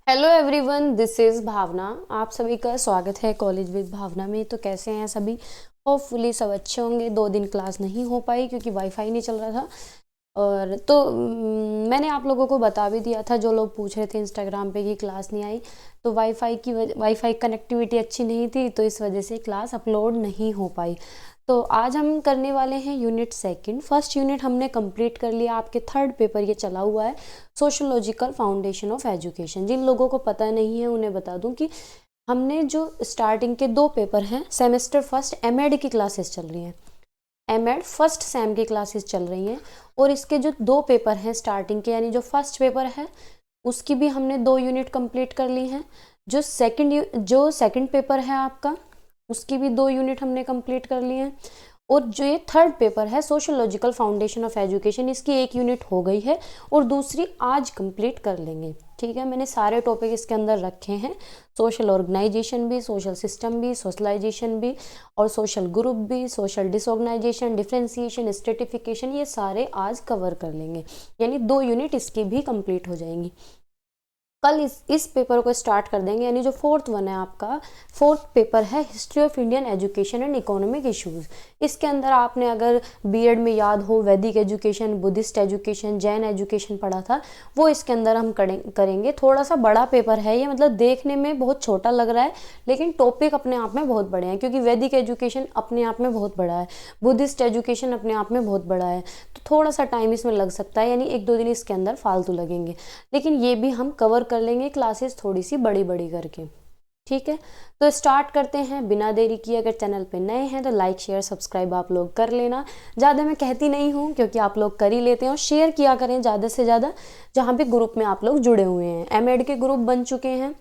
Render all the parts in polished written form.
Hello everyone, this is भावना। आप सभी का स्वागत है कॉलेज विद भावना में। तो कैसे हैं सभी? होपफुली सब अच्छे होंगे। 2 दिन क्लास नहीं हो पाई क्योंकि वाईफाई नहीं चल रहा था। और तो मैंने आप लोगों को बता भी दिया था, जो लोग पूछ रहे थे इंस्टाग्राम पे कि क्लास नहीं आई, तो वाईफाई कनेक्टिविटी अच्छी नहीं थी, तो इस वजह से क्लास अपलोड नहीं हो पाई। तो आज हम करने वाले हैं यूनिट सेकंड। फर्स्ट यूनिट हमने कंप्लीट कर लिया। आपके थर्ड पेपर ये चला हुआ है, सोशोलॉजिकल फाउंडेशन ऑफ एजुकेशन। जिन लोगों को पता नहीं है उन्हें बता दूं कि हमने जो स्टार्टिंग के 2 पेपर हैं, सेमेस्टर फर्स्ट एमएड की क्लासेस चल रही हैं, एमएड फर्स्ट सेम की क्लासेस चल रही हैं। और इसके जो 2 पेपर हैं स्टार्टिंग के, यानी जो फर्स्ट पेपर है उसकी भी हमने 2 यूनिट कंप्लीट कर ली हैं। जो सेकंड पेपर है आपका, उसकी भी 2 यूनिट हमने कंप्लीट कर ली हैं। और जो ये थर्ड पेपर है, सोशोलॉजिकल फाउंडेशन ऑफ एजुकेशन, इसकी 1 यूनिट हो गई है और दूसरी आज कंप्लीट कर लेंगे। ठीक है, मैंने सारे टॉपिक इसके अंदर रखे हैं, सोशल ऑर्गेनाइजेशन भी, सोशल सिस्टम भी, सोशलाइजेशन भी, और सोशल ग्रुप भी, सोशल डिसऑर्गेनाइजेशन, डिफ्रेंसिएशन, स्ट्रेटिफिकेशन, ये सारे आज कवर कर लेंगे। यानी 2 यूनिट इसकी भी कंप्लीट हो जाएंगी। कल इस पेपर को स्टार्ट कर देंगे। यानी जो फोर्थ वन है आपका, फोर्थ पेपर है history of Indian education and economic issues. इसके अंदर आपने अगर बीएड में याद हो, वैदिक education, Buddhist education, Jain education पढ़ा था, वो इसके अंदर हम करेंगे। थोड़ा सा बड़ा पेपर है ये, मतलब देखने में बहुत छोटा लग रहा है, लेकिन टॉपिक अपने आप में बहुत बड़े हैं, क्योंकि वैदिक एजुकेशन अपने आप में बहुत बड़ा है, बुद्धिस्ट एजुकेशन अपने आप में बहुत बड़ा है। तो थोड़ा सा टाइम इसमें लग सकता है, यानी 1-2 दिन इसके अंदर फालतू लगेंगे, लेकिन ये भी हम कवर कर लेंगे क्लासेस थोड़ी सी बड़ी बड़ी करके। ठीक है, तो स्टार्ट करते हैं बिना देरी किए। अगर चैनल पे नए हैं तो लाइक शेयर सब्सक्राइब आप लोग कर लेना। ज़्यादा मैं कहती नहीं हूँ क्योंकि आप लोग कर ही लेते हैं, और शेयर किया करें ज़्यादा से ज़्यादा जहाँ पे ग्रुप में आप लोग जुड़े हुए हैं। एमएड के ग्रुप बन चुके हैं,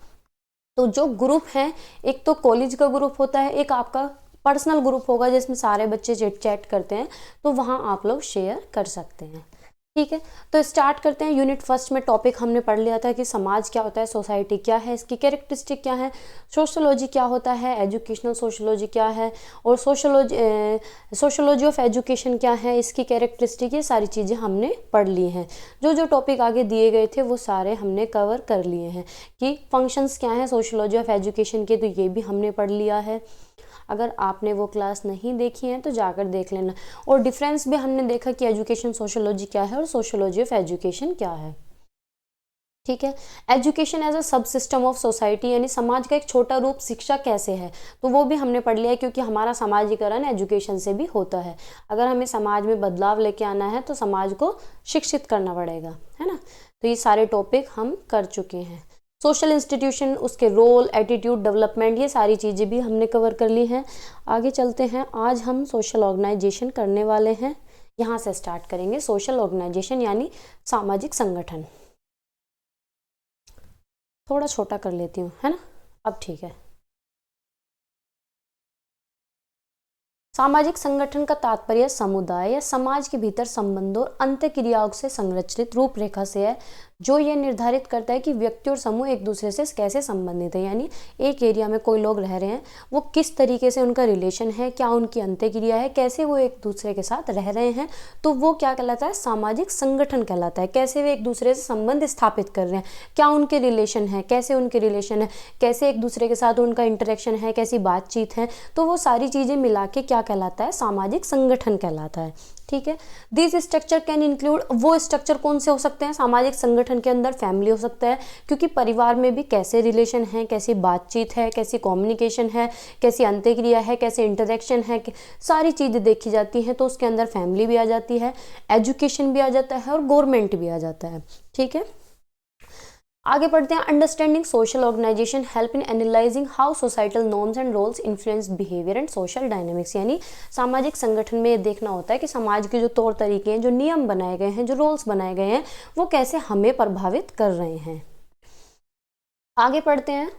तो जो ग्रुप हैं, एक तो कॉलेज का ग्रुप होता है, एक आपका पर्सनल ग्रुप होगा जिसमें सारे बच्चे चिट चैट करते हैं, तो वहाँ आप लोग शेयर कर सकते हैं। ठीक है, तो स्टार्ट करते हैं। यूनिट फर्स्ट में टॉपिक हमने पढ़ लिया था कि समाज क्या होता है, सोसाइटी क्या है, इसकी कैरेक्टरिस्टिक क्या है, सोशोलॉजी क्या होता है, एजुकेशनल सोशोलॉजी क्या है, और सोशोलॉजी ऑफ एजुकेशन क्या है, इसकी कैरेक्टरिस्टिक, ये सारी चीज़ें हमने पढ़ ली हैं। जो जो टॉपिक आगे दिए गए थे वो सारे हमने कवर कर लिए हैं। कि फंक्शंस क्या हैं सोशोलॉजी ऑफ एजुकेशन के, तो ये भी हमने पढ़ लिया है। अगर आपने वो क्लास नहीं देखी है तो जाकर देख लेना। और डिफरेंस भी हमने देखा कि एजुकेशन सोशोलॉजी क्या है और सोशोलॉजी ऑफ एजुकेशन क्या है। ठीक है, एजुकेशन एज अ सब सिस्टम ऑफ सोसाइटी, यानी समाज का एक छोटा रूप शिक्षा कैसे है, तो वो भी हमने पढ़ लिया है, क्योंकि हमारा समाजीकरण एजुकेशन से भी होता है। अगर हमें समाज में बदलाव लेके आना है तो समाज को शिक्षित करना पड़ेगा, है ना। तो ये सारे टॉपिक हम कर चुके हैं। सोशल इंस्टीट्यूशन, उसके रोल, एटीट्यूड, डेवलपमेंट, ये सारी चीज़ें भी हमने कवर कर ली हैं। आगे चलते हैं। आज हम सोशल ऑर्गेनाइजेशन करने वाले हैं। यहाँ से स्टार्ट करेंगे। सोशल ऑर्गेनाइजेशन यानी सामाजिक संगठन। थोड़ा छोटा कर लेती हूँ, है ना, अब ठीक है। सामाजिक संगठन का तात्पर्य समुदाय या समाज के भीतर संबंधों और अंतःक्रियाओं से संरचित रूपरेखा से है, जो ये निर्धारित करता है कि व्यक्ति और समूह एक दूसरे से कैसे संबंधित है। यानी एक एरिया में कोई लोग रह रहे हैं, वो किस तरीके से उनका रिलेशन है, क्या उनकी अंतःक्रिया है, कैसे वो एक दूसरे के साथ रह रहे हैं, तो वो क्या कहलाता है, सामाजिक संगठन कहलाता है। कैसे वे एक दूसरे से संबंध स्थापित कर रहे हैं, क्या उनके रिलेशन है, कैसे उनके रिलेशन है, कैसे एक दूसरे के साथ उनका इंटरेक्शन है, कैसी बातचीत है, तो वो सारी चीज़ें मिला के क्या कहलाता है, सामाजिक संगठन कहलाता है। ठीक है, दिस स्ट्रक्चर कैन इंक्लूड, वो स्ट्रक्चर कौन से हो सकते हैं सामाजिक संगठन के अंदर, फैमिली हो सकता है, क्योंकि परिवार में भी कैसे रिलेशन है, कैसी बातचीत है, कैसी कम्युनिकेशन है, कैसी अंतःक्रिया है, कैसे इंटरेक्शन है, सारी चीज़ें देखी जाती हैं, तो उसके अंदर फैमिली भी आ जाती है, एजुकेशन भी आ जाता है, और गवर्नमेंट भी आ जाता है। ठीक है, आगे पढ़ते हैं। Understanding social organisation help in analysing how societal norms and roles influence behaviour and social dynamics. यानी सामाजिक संगठन में ये देखना होता है कि समाज के जो तौर तरीके हैं, जो नियम बनाए गए हैं, जो रोल्स बनाए गए हैं, वो कैसे हमें प्रभावित कर रहे हैं। आगे पढ़ते हैं।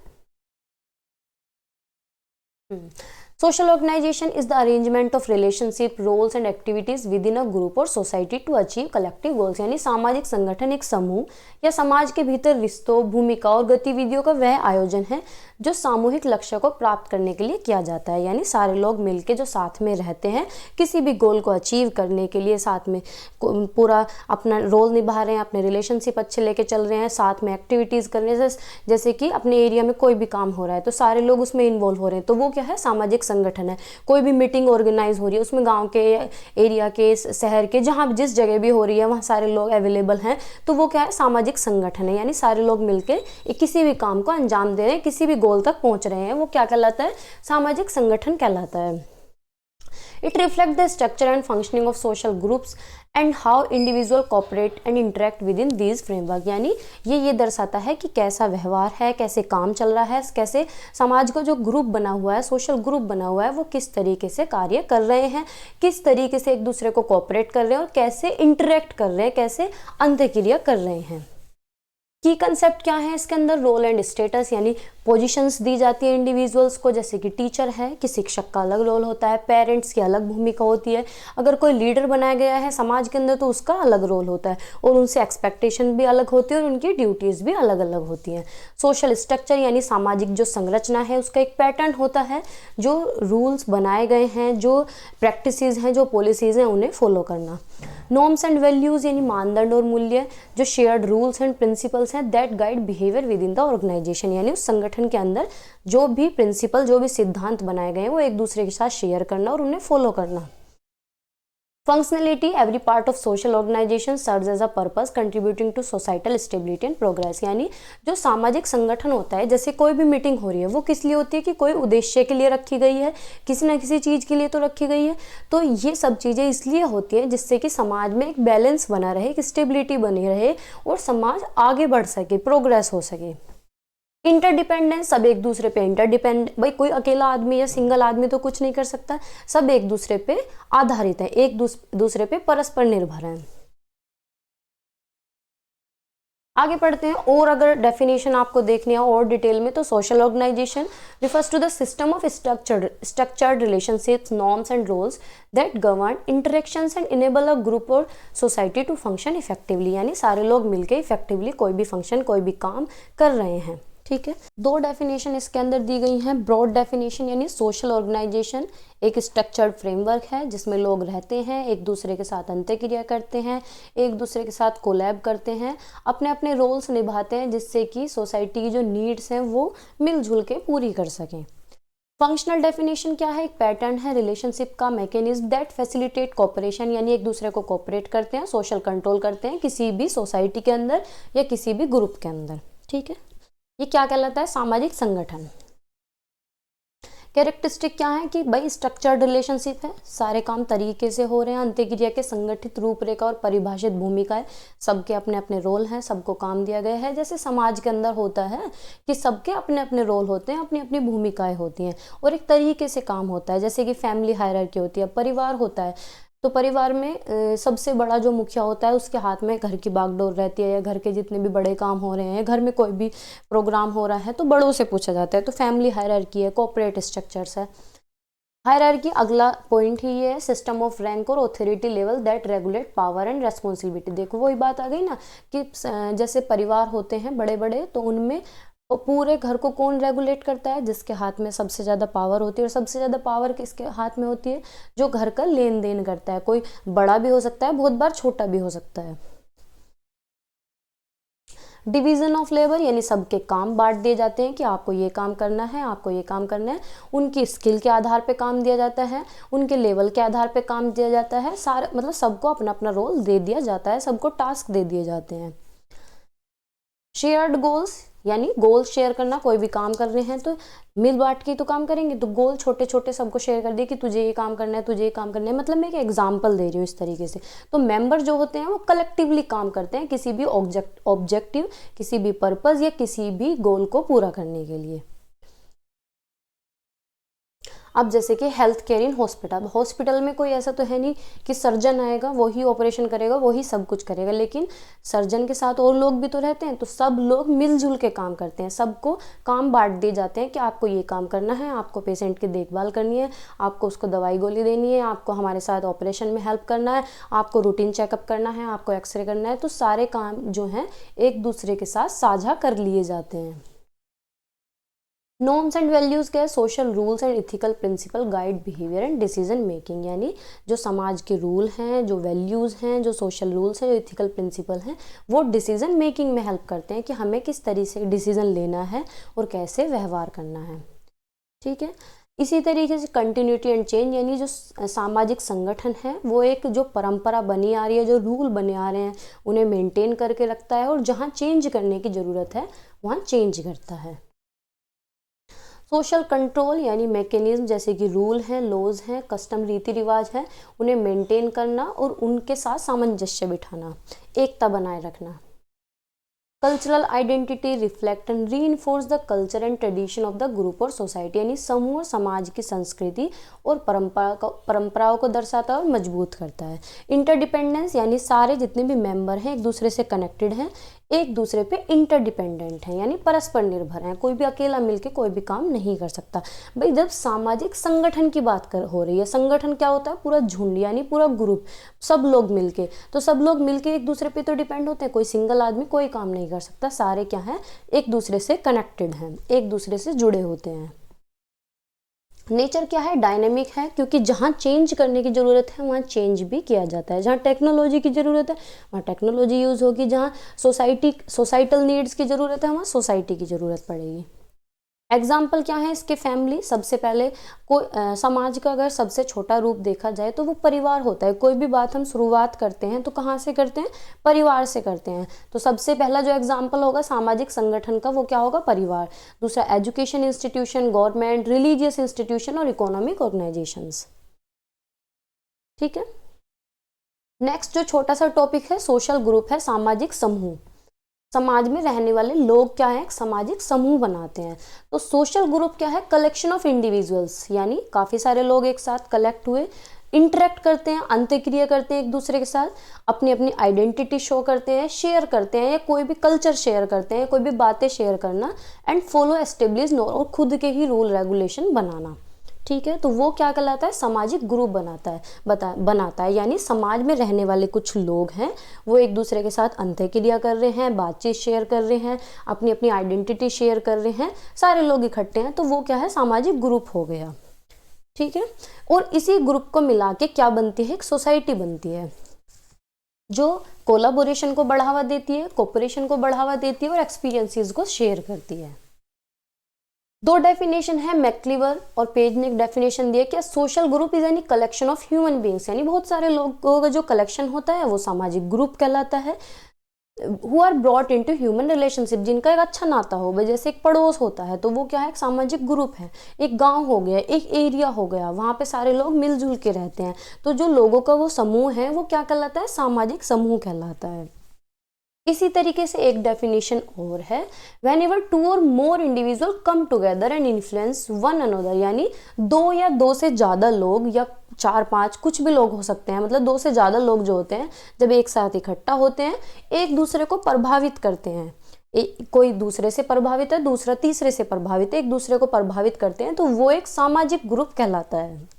Social organization is the arrangement of relationship, roles and activities within a group or society to achieve collective goals। यानी सामाजिक संगठन एक समूह या समाज के भीतर रिश्तों, भूमिका और गतिविधियों का वह आयोजन है जो सामूहिक लक्ष्य को प्राप्त करने के लिए किया जाता है, यानी सारे लोग मिलके जो साथ में रहते हैं किसी भी गोल को अचीव करने के लिए, साथ में पूरा अपना रोल निभा रहे हैं, अपने रिलेशनशिप अच्छे लेके चल रहे हैं, साथ में एक्टिविटीज़ कर रहे हैं। जैसे कि अपने एरिया में कोई भी काम हो रहा है तो सारे लोग उसमें इन्वॉल्व हो रहे हैं, तो वो क्या है, सामाजिक संगठन है। कोई भी मीटिंग ऑर्गेनाइज हो रही है, उसमें गाँव के, एरिया के, शहर के, जहाँ जिस जगह भी हो रही है वहाँ सारे लोग अवेलेबल हैं, तो वो क्या है, सामाजिक संगठन है। यानी सारे लोग मिलकर किसी भी काम को अंजाम दे रहे हैं, किसी भी गोल तक पहुँच रहे हैं, वो क्या कहलाता है, सामाजिक संगठन कहलाता है। It reflects the structure and functioning of social groups and how individual cooperate and interact within these framework। यानी ये दर्शाता है कि कैसा व्यवहार है, कैसे काम चल रहा है, कैसे समाज का जो ग्रुप बना हुआ है, सोशल ग्रुप बना हुआ है, वो किस तरीके से कार्य कर रहे हैं, किस तरीके से एक दूसरे को कोऑपरेट कर रहे हैं और कैसे इंटरेक्ट कर रहे हैं, कैसे अंतःक्रिया कर रहे हैं। की कंसेप्ट क्या है इसके अंदर, रोल एंड स्टेटस, यानी पोजीशंस दी जाती है इंडिविजुअल्स को, जैसे कि टीचर है कि शिक्षक का अलग रोल होता है, पेरेंट्स की अलग भूमिका होती है, अगर कोई लीडर बनाया गया है समाज के अंदर तो उसका अलग रोल होता है और उनसे एक्सपेक्टेशन भी अलग होती है और उनकी ड्यूटीज़ भी अलग अलग होती हैं। सोशल स्ट्रक्चर यानी सामाजिक जो संरचना है उसका एक पैटर्न होता है, जो रूल्स बनाए गए हैं, जो प्रैक्टिसेस हैं, जो पॉलिसीज़ हैं, उन्हें फॉलो करना। नॉर्म्स एंड वैल्यूज़ यानी मानदंड और मूल्य, जो शेयर्ड रूल्स एंड प्रिंसिपल्स हैं that guide behaviour within the organisation, यानी उस संगठन के अंदर जो भी प्रिंसिपल, जो भी सिद्धांत बनाए गए हैं वो एक दूसरे के साथ शेयर करना और उन्हें फॉलो करना। Functionality, every part of social organisation serves as a purpose contributing to societal stability and progress, यानी जो सामाजिक संगठन होता है, जैसे कोई भी मीटिंग हो रही है वो किस लिए होती है कि कोई उद्देश्य के लिए रखी गई है, किसी न किसी चीज़ के लिए तो रखी गई है, तो ये सब चीज़ें इसलिए होती हैं जिससे कि समाज में एक बैलेंस बना रहे, एक स्टेबिलिटी बनी रहे और समाज आगे बढ़ सके, प्रोग्रेस हो सके। इंटरडिपेंडेंस, सब एक दूसरे पे इंटरडिपेंड, भाई कोई अकेला आदमी या सिंगल आदमी तो कुछ नहीं कर सकता, सब एक दूसरे पे आधारित है, एक दूसरे पे परस्पर निर्भर है। आगे पढ़ते हैं, और अगर डेफिनेशन आपको देखनी है और डिटेल में तो social organisation refers to the system of structured relationships, norms and rules that govern interactions and enable a group or society to function effectively, यानी सारे लोग मिलकर इफेक्टिवली कोई भी फंक्शन, कोई भी काम कर रहे हैं। ठीक है, दो डेफिनेशन इसके अंदर दी गई हैं। ब्रॉड डेफिनेशन यानी सोशल ऑर्गेनाइजेशन एक स्ट्रक्चर्ड फ्रेमवर्क है जिसमें लोग रहते हैं, एक दूसरे के साथ अंतःक्रिया करते हैं, एक दूसरे के साथ कोलैब करते हैं, अपने अपने रोल्स निभाते हैं जिससे कि सोसाइटी की जो नीड्स हैं वो मिलजुल के पूरी कर सकें। फंक्शनल डेफिनेशन क्या है, एक पैटर्न है रिलेशनशिप का, मैकेनिज्म दैट फैसिलिटेट कोऑपरेशन, यानी एक दूसरे को कोऑपरेट करते हैं, सोशल कंट्रोल करते हैं किसी भी सोसाइटी के अंदर या किसी भी ग्रुप के अंदर। ठीक है, ये क्या कहलाता है, सामाजिक संगठन। कैरेक्टरिस्टिक क्या है कि भाई स्ट्रक्चर्ड रिलेशनशिप है, सारे काम तरीके से हो रहे हैं, अंतःक्रिया के संगठित रूपरेखा और परिभाषित भूमिका है, सबके अपने अपने रोल हैं, सबको काम दिया गया है। जैसे समाज के अंदर होता है कि सबके अपने अपने रोल होते हैं, अपनी अपनी भूमिकाएं होती हैं और एक तरीके से काम होता है। जैसे कि फैमिली हायरार्की होती है, परिवार होता है, तो परिवार में सबसे बड़ा जो मुखिया होता है उसके हाथ में घर की बागडोर रहती है, या घर के जितने भी बड़े काम हो रहे हैं, घर में कोई भी प्रोग्राम हो रहा है तो बड़ों से पूछा जाता है। तो फैमिली हायरार्की है, कॉर्पोरेट स्ट्रक्चर्स है। हायरार्की अगला पॉइंट ही ये है, सिस्टम ऑफ रैंक और authority level that regulate power and responsibility. देखो वही बात आ गई ना कि जैसे परिवार होते हैं बड़े बड़े, तो उनमें तो पूरे घर को कौन रेगुलेट करता है, जिसके हाथ में सबसे ज़्यादा पावर होती है, और सबसे ज़्यादा पावर किसके हाथ में होती है, जो घर का लेन देन करता है। कोई बड़ा भी हो सकता है, बहुत बार छोटा भी हो सकता है। डिवीजन ऑफ लेबर यानी सबके काम बांट दिए जाते हैं कि आपको ये काम करना है, आपको ये काम करना है। उनकी स्किल के आधार पे काम दिया जाता है, उनके लेवल के आधार पे काम दिया जाता है। सारे मतलब सबको अपना अपना रोल दे दिया जाता है, सबको टास्क दे दिए जाते हैं। शेयर्ड गोल्स यानी गोल शेयर करना, कोई भी काम कर रहे हैं तो मिल बांट के तो काम करेंगे, तो गोल छोटे छोटे सबको शेयर कर दिए कि तुझे ये काम करना है, तुझे ये काम करना है। मतलब मैं एक एग्जांपल दे रही हूँ इस तरीके से। तो मेंबर जो होते हैं वो कलेक्टिवली काम करते हैं किसी भी ऑब्जेक्टिव, किसी भी पर्पस या किसी भी गोल को पूरा करने के लिए। अब जैसे कि हेल्थ केयर इन हॉस्पिटल में कोई ऐसा तो है नहीं कि सर्जन आएगा वही ऑपरेशन करेगा, वही सब कुछ करेगा, लेकिन सर्जन के साथ और लोग भी तो रहते हैं, तो सब लोग मिलजुल के काम करते हैं। सबको काम बांट दिए जाते हैं कि आपको ये काम करना है, आपको पेशेंट की देखभाल करनी है, आपको उसको दवाई गोली देनी है, आपको हमारे साथ ऑपरेशन में हेल्प करना है, आपको रूटीन चेकअप करना है, आपको एक्सरे करना है। तो सारे काम जो हैं एक दूसरे के साथ साझा कर लिए जाते हैं। नॉर्म्स एंड वैल्यूज क्या है? Social rules and ethical principle guide behaviour and decision making, यानी जो समाज के रूल हैं, जो वैल्यूज हैं, जो सोशल रूल्स हैं, जो इथिकल प्रिंसिपल हैं, वो डिसीजन मेकिंग में हेल्प करते हैं कि हमें किस तरीके से डिसीजन लेना है और कैसे व्यवहार करना है। ठीक है। इसी तरीके से कंटिन्यूटी एंड चेंज, यानी जो सामाजिक संगठन है वो एक जो परंपरा बनी आ रही है, जो रूल बने आ रहे हैं उन्हें मेंटेन करके रखता है, और जहाँ चेंज करने की ज़रूरत है वहाँ चेंज करता है। सोशल कंट्रोल यानी मैकेनिज्म, जैसे कि रूल हैं, लॉज हैं, कस्टम रीति रिवाज हैं, उन्हें मेंटेन करना और उनके साथ सामंजस्य बिठाना, एकता बनाए रखना। Cultural identity reflect and reinforce the culture and tradition of the group or society, यानी समूह और समाज की संस्कृति और परंपराओं को दर्शाता है और मजबूत करता है। इंटरडिपेंडेंस यानी सारे जितने भी मेंबर हैं एक दूसरे से कनेक्टेड हैं, एक दूसरे पे इंटरडिपेंडेंट हैं, यानी परस्पर निर्भर हैं, कोई भी अकेला मिलके कोई भी काम नहीं कर सकता। भाई जब सामाजिक संगठन की बात हो रही है, संगठन क्या होता है? पूरा झुंड यानी पूरा ग्रुप, सब लोग मिलके, तो सब लोग मिलके एक दूसरे पे तो डिपेंड होते हैं, कोई सिंगल आदमी कोई काम नहीं कर सकता, सारे क्या हैं? एक दूसरे से कनेक्टेड हैं, एक दूसरे से जुड़े होते हैं। नेचर क्या है? डायनेमिक है, क्योंकि जहाँ चेंज करने की ज़रूरत है वहाँ चेंज भी किया जाता है, जहाँ टेक्नोलॉजी की ज़रूरत है वहाँ टेक्नोलॉजी यूज़ होगी, जहाँ सोसाइटल नीड्स की ज़रूरत है वहाँ सोसाइटी की ज़रूरत पड़ेगी। एग्जाम्पल क्या है इसके? फैमिली। सबसे पहले कोई समाज का अगर सबसे छोटा रूप देखा जाए तो वो परिवार होता है। कोई भी बात हम शुरुआत करते हैं तो कहाँ से करते हैं? परिवार से करते हैं। तो सबसे पहला जो एग्जाम्पल होगा सामाजिक संगठन का वो क्या होगा? परिवार। दूसरा education institution, government, religious institution और इकोनॉमिक ऑर्गेनाइजेशंस। ठीक है। नेक्स्ट जो छोटा सा टॉपिक है सोशल ग्रुप है, सामाजिक समूह। समाज में रहने वाले लोग क्या है? एक सामाजिक समूह बनाते हैं। तो सोशल ग्रुप क्या है? कलेक्शन ऑफ इंडिविजुअल्स, यानी काफ़ी सारे लोग एक साथ कलेक्ट हुए, इंटरेक्ट करते हैं, अंतःक्रिया करते हैं एक दूसरे के साथ, अपनी अपनी आइडेंटिटी शो करते हैं, शेयर करते हैं, या कोई भी कल्चर शेयर करते हैं, कोई भी बातें शेयर करना, एंड फॉलो एस्टेब्लिश और खुद के ही रूल रेगुलेशन बनाना। ठीक है। तो वो क्या कहलाता है? सामाजिक ग्रुप बनाता है, यानी समाज में रहने वाले कुछ लोग हैं वो एक दूसरे के साथ अंतःक्रिया कर रहे हैं, बातचीत शेयर कर रहे हैं, अपनी अपनी आइडेंटिटी शेयर कर रहे हैं, सारे लोग इकट्ठे हैं, तो वो क्या है? सामाजिक ग्रुप हो गया। ठीक है। और इसी ग्रुप को मिला के क्या बनती है? एक सोसाइटी बनती है जो कोलाबोरेशन को बढ़ावा देती है, कोऑपरेशन को बढ़ावा देती है और एक्सपीरियंसेस को शेयर करती है। दो डेफिनेशन है मैक्लीवर और पेज ने एक डेफिनेशन दिया कि social group is any collection of human beings, यानी बहुत सारे लोगों का जो कलेक्शन होता है वो सामाजिक ग्रुप कहलाता है। Who are brought into human relationship, जिनका एक अच्छा नाता हो, जैसे एक पड़ोस होता है तो वो क्या है? एक सामाजिक ग्रुप है। एक गांव हो गया, एक एरिया हो गया, वहाँ पे सारे लोग मिलजुल के रहते हैं, तो जो लोगों का वो समूह है वो क्या कहलाता है? सामाजिक समूह कहलाता है। इसी तरीके से एक डेफिनेशन और है, वेन एवर टू और more individual come together and influence one another, यानी दो या दो से ज़्यादा लोग या चार पांच कुछ भी लोग हो सकते हैं, मतलब दो से ज़्यादा लोग जो होते हैं जब एक साथ इकट्ठा होते हैं एक दूसरे को प्रभावित करते हैं, कोई दूसरे से प्रभावित है, दूसरा तीसरे से प्रभावित है, एक दूसरे को प्रभावित करते हैं, तो वो एक सामाजिक ग्रुप कहलाता है।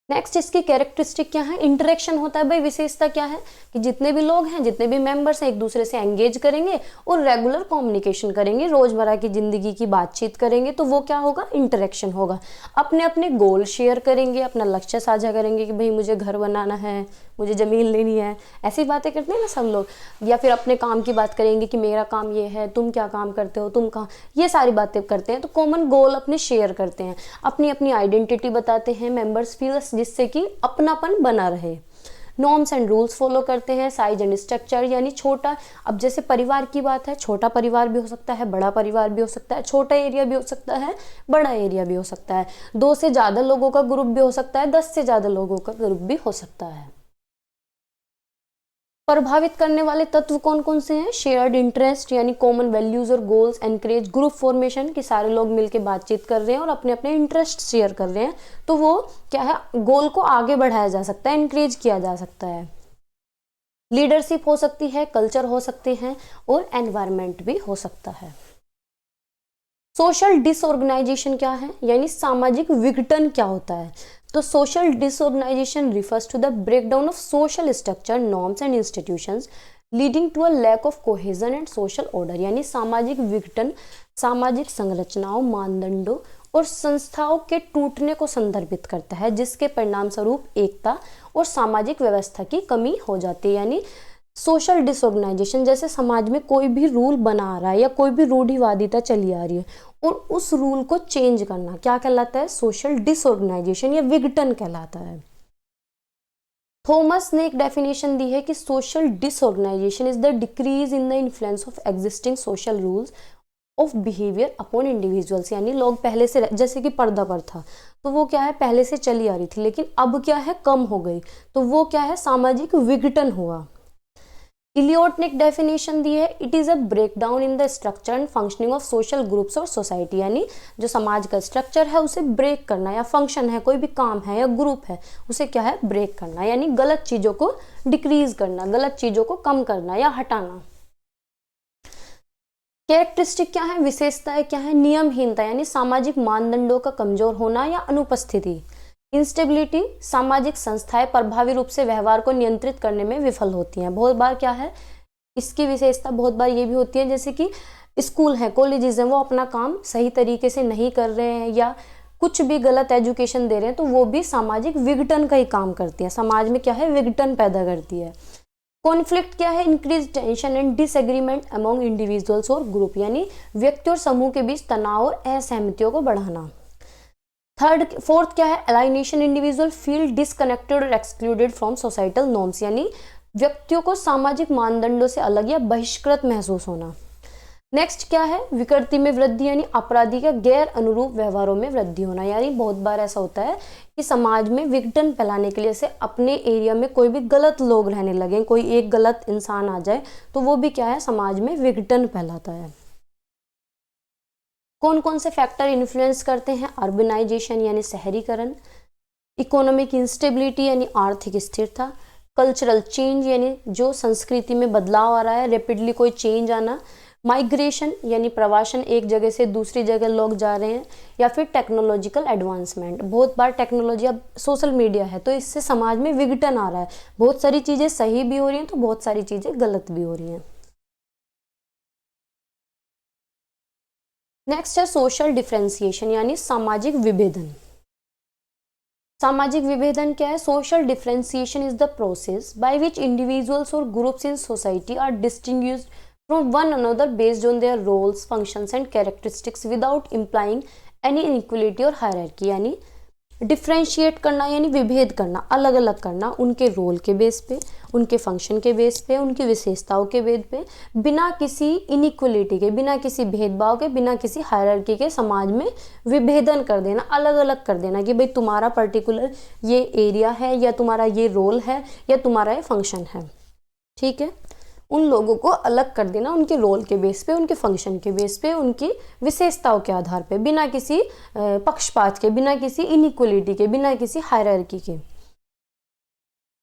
नेक्स्ट इसकी कैरेक्टरिस्टिक क्या है? इंटरेक्शन होता है। भाई विशेषता क्या है? कि जितने भी लोग हैं, जितने भी मेंबर्स हैं एक दूसरे से एंगेज करेंगे और रेगुलर कम्युनिकेशन करेंगे, रोजमर्रा की जिंदगी की बातचीत करेंगे, तो वो क्या होगा? इंटरेक्शन होगा। अपने अपने गोल शेयर करेंगे, अपना लक्ष्य साझा करेंगे कि भाई मुझे घर बनाना है, मुझे ज़मीन लेनी है, ऐसी बातें करते हैं ना सब लोग। या फिर अपने काम की बात करेंगे कि मेरा काम ये है, तुम क्या काम करते हो, तुम कहाँ, ये सारी बातें करते हैं। तो कॉमन गोल अपने शेयर करते हैं, अपनी अपनी आइडेंटिटी बताते हैं, मेंबर्स फील, जिससे कि अपनापन बना रहे। नॉर्म्स एंड रूल्स फॉलो करते हैं। साइज एंड स्ट्रक्चर, यानी छोटा, अब जैसे परिवार की बात है, छोटा परिवार भी हो सकता है, बड़ा परिवार भी हो सकता है, छोटा एरिया भी हो सकता है, बड़ा एरिया भी हो सकता है, 2 से ज़्यादा लोगों का ग्रुप भी हो सकता है, 10 से ज़्यादा लोगों का ग्रुप भी हो सकता है। प्रभावित करने वाले तत्व कौन कौन से हैं? शेयर्ड इंटरेस्ट, यानी कॉमन वैल्यूज और गोल्स एनकरेज ग्रुप फॉर्मेशन, कि सारे लोग मिलकर बातचीत कर रहे हैं और अपने अपने इंटरेस्ट शेयर कर रहे हैं, तो वो क्या है? गोल को आगे बढ़ाया जा सकता है, एनकरेज किया जा सकता है। लीडरशिप हो सकती है, कल्चर हो सकते हैं और एनवायरनमेंट भी हो सकता है। सोशल डिसऑर्गेनाइजेशन क्या है? यानी सामाजिक विघटन क्या होता है? तो social disorganisation refers to the breakdown of social structure, norms and institutions leading to a lack of cohesion and social order, यानी सामाजिक विघटन सामाजिक संरचनाओं, मानदंडों और संस्थाओं के टूटने को संदर्भित करता है, जिसके परिणाम स्वरूप एकता और सामाजिक व्यवस्था की कमी हो जाती है। यानी सोशल डिसऑर्गेनाइजेशन, जैसे समाज में कोई भी रूल बना रहा है या कोई भी रूढ़िवादिता चली आ रही है और उस रूल को चेंज करना क्या कहलाता है? सोशल डिसऑर्गेनाइजेशन या विघटन कहलाता है। थॉमस ने एक डेफिनेशन दी है कि social disorganisation is the decrease in the influence of existing social rules of behaviour upon individuals, यानी लोग पहले से, जैसे कि पर्दा पर था तो वो क्या है, पहले से चली आ रही थी, लेकिन अब क्या है, कम हो गई, तो वो क्या है, सामाजिक विघटन हुआ। इलियट ने एक डेफिनेशन दी है, it is a breakdown in the structure and functioning of social groups और सोसाइटी, यानी जो समाज का स्ट्रक्चर है उसे ब्रेक करना, या फंक्शन है, कोई भी काम है या ग्रुप है, उसे क्या है, ब्रेक करना, यानी गलत चीजों को डिक्रीज करना, गलत चीजों को कम करना या हटाना। कैरेक्टरिस्टिक क्या है, विशेषताएं क्या है? नियमहीनता, यानी सामाजिक मानदंडों का कमजोर होना या अनुपस्थिति। इंस्टेबिलिटी, सामाजिक संस्थाएं प्रभावी रूप से व्यवहार को नियंत्रित करने में विफल होती हैं। बहुत बार क्या है, इसकी विशेषता बहुत बार ये भी होती है, जैसे कि स्कूल है, कॉलेजेस हैं, वो अपना काम सही तरीके से नहीं कर रहे हैं या कुछ भी गलत एजुकेशन दे रहे हैं, तो वो भी सामाजिक विघटन का ही काम करती है, समाज में क्या है, विघटन पैदा करती है। कॉन्फ्लिक्ट क्या है, increase tension and disagreement among individuals और ग्रुप, यानी व्यक्ति और समूह के बीच तनाव और असहमतियों को बढ़ाना। फोर्थ क्या है, अलाइनेशन, इंडिविजुअल फील डिसकनेक्टेड और एक्सक्लूडेड फ्रॉम सोसाइटल नॉर्म्स, यानी व्यक्तियों को सामाजिक मानदंडों से अलग या बहिष्कृत महसूस होना। नेक्स्ट क्या है, विकृति में वृद्धि, यानी अपराधी का गैर अनुरूप व्यवहारों में वृद्धि होना, यानी बहुत बार ऐसा होता है कि समाज में विघटन फैलाने के लिए से अपने एरिया में कोई भी गलत लोग रहने लगे, कोई एक गलत इंसान आ जाए तो वो भी क्या है, समाज में विघटन फैलाता है। कौन कौन से फैक्टर इन्फ्लुएंस करते हैं? अर्बनाइजेशन यानी शहरीकरण, इकोनॉमिक इंस्टेबिलिटी यानी आर्थिक स्थिरता, कल्चरल चेंज यानी जो संस्कृति में बदलाव आ रहा है, रेपिडली कोई चेंज आना, माइग्रेशन यानी प्रवासन, एक जगह से दूसरी जगह लोग जा रहे हैं, या फिर टेक्नोलॉजिकल एडवांसमेंट। बहुत बार टेक्नोलॉजी, अब सोशल मीडिया है तो इससे समाज में विघटन आ रहा है, बहुत सारी चीज़ें सही भी हो रही हैं तो बहुत सारी चीज़ें गलत भी हो रही हैं। नेक्स्ट है सोशल डिफरेंशिएशन यानी सामाजिक विभेदन। सामाजिक विभेदन क्या है? Social differentiation is the process by which individuals और groups in society are distinguished from one another based on their roles, functions and characteristics without implying any inequality और hierarchy, यानी डिफ्रेंशिएट करना यानी विभेद करना, अलग अलग करना उनके रोल के बेस पे, उनके फंक्शन के बेस पे, उनकी विशेषताओं के बेस पे, बिना किसी इनइक्वलिटी के, बिना किसी भेदभाव के, बिना किसी हायरार्की के समाज में विभेदन कर देना, अलग अलग कर देना कि भाई तुम्हारा पर्टिकुलर ये एरिया है या तुम्हारा ये रोल है या तुम्हारा ये फंक्शन है, ठीक है। उन लोगों को अलग कर देना उनके रोल के बेस पे, उनके फंक्शन के बेस पे, उनकी विशेषताओं के आधार पे, बिना किसी पक्षपात के, बिना किसी इनइक्वलिटी के, बिना किसी हायरार्की के।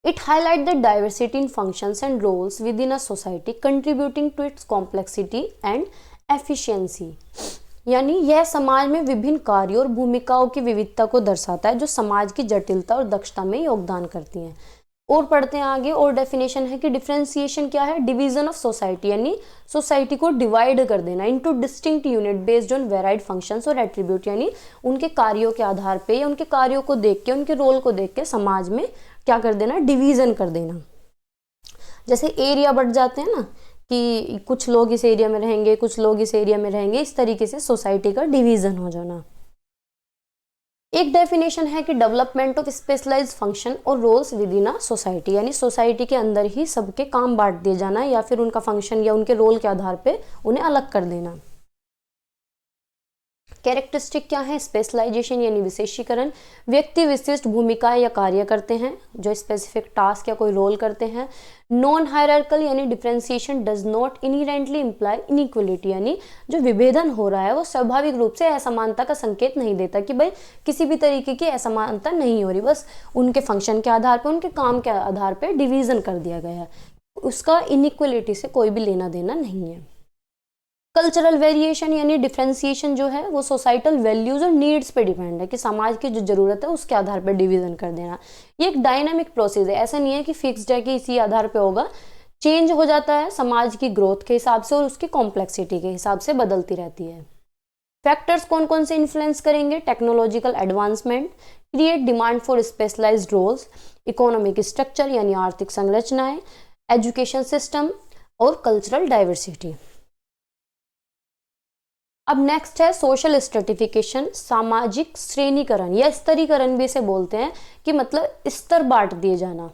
It highlight the diversity in functions and roles within a society contributing to its complexity and efficiency, यानी यह समाज में विभिन्न कार्यों और भूमिकाओं की विविधता को दर्शाता है जो समाज की जटिलता और दक्षता में योगदान करती हैं। और पढ़ते हैं आगे, और डेफिनेशन है कि डिफरेंशिएशन क्या है? डिवीजन ऑफ सोसाइटी, यानी सोसाइटी को डिवाइड कर देना into distinct unit based on varied functions और एट्रीब्यूट, यानी उनके कार्यों के आधार पे या उनके कार्यों को देख के, उनके रोल को देख के समाज में क्या कर देना? डिवीजन कर देना। जैसे एरिया बढ़ जाते हैं ना कि कुछ लोग इस एरिया में रहेंगे, कुछ लोग इस एरिया में रहेंगे, इस तरीके से सोसाइटी का डिवीजन हो जाना। एक डेफिनेशन है कि डेवलपमेंट ऑफ स्पेशलाइज्ड फंक्शन और roles within a society, यानी सोसाइटी के अंदर ही सबके काम बांट दिए जाना या फिर उनका फंक्शन या उनके रोल के आधार पे उन्हें अलग कर देना। कैरेक्टरिस्टिक क्या है? स्पेशलाइजेशन यानी विशेषीकरण, व्यक्ति विशिष्ट भूमिकाएं या कार्य करते हैं जो स्पेसिफिक टास्क या कोई रोल करते हैं। नॉन हायरार्कल यानी differentiation does not inherently imply inequality, यानी जो विभेदन हो रहा है वो स्वाभाविक रूप से असमानता का संकेत नहीं देता कि भाई किसी भी तरीके की असमानता नहीं हो रही, बस उनके फंक्शन के आधार पर, उनके काम के आधार पर डिवीजन कर दिया गया है, उसका इनइक्वलिटी से कोई भी लेना देना नहीं है। कल्चरल वेरिएशन यानी डिफरेंशिएशन जो है वो सोसाइटल वैल्यूज और नीड्स पे डिपेंड है कि समाज की जो जरूरत है उसके आधार पर डिवीजन कर देना। ये एक डायनामिक प्रोसेस है, ऐसा नहीं है कि फिक्स्ड है कि इसी आधार पे होगा, चेंज हो जाता है समाज की ग्रोथ के हिसाब से और उसकी कॉम्प्लेक्सिटी के हिसाब से बदलती रहती है। फैक्टर्स कौन कौन से इन्फ्लुएंस करेंगे? Technological advancement, create demand for specialised roles, economic structure यानी आर्थिक संरचनाएं, एजुकेशन सिस्टम और कल्चरल डाइवर्सिटी। अब नेक्स्ट है सोशल स्ट्रेटिफिकेशन, सामाजिक श्रेणीकरण या स्तरीकरण भी इसे बोलते हैं, कि मतलब स्तर बांट दिए जाना।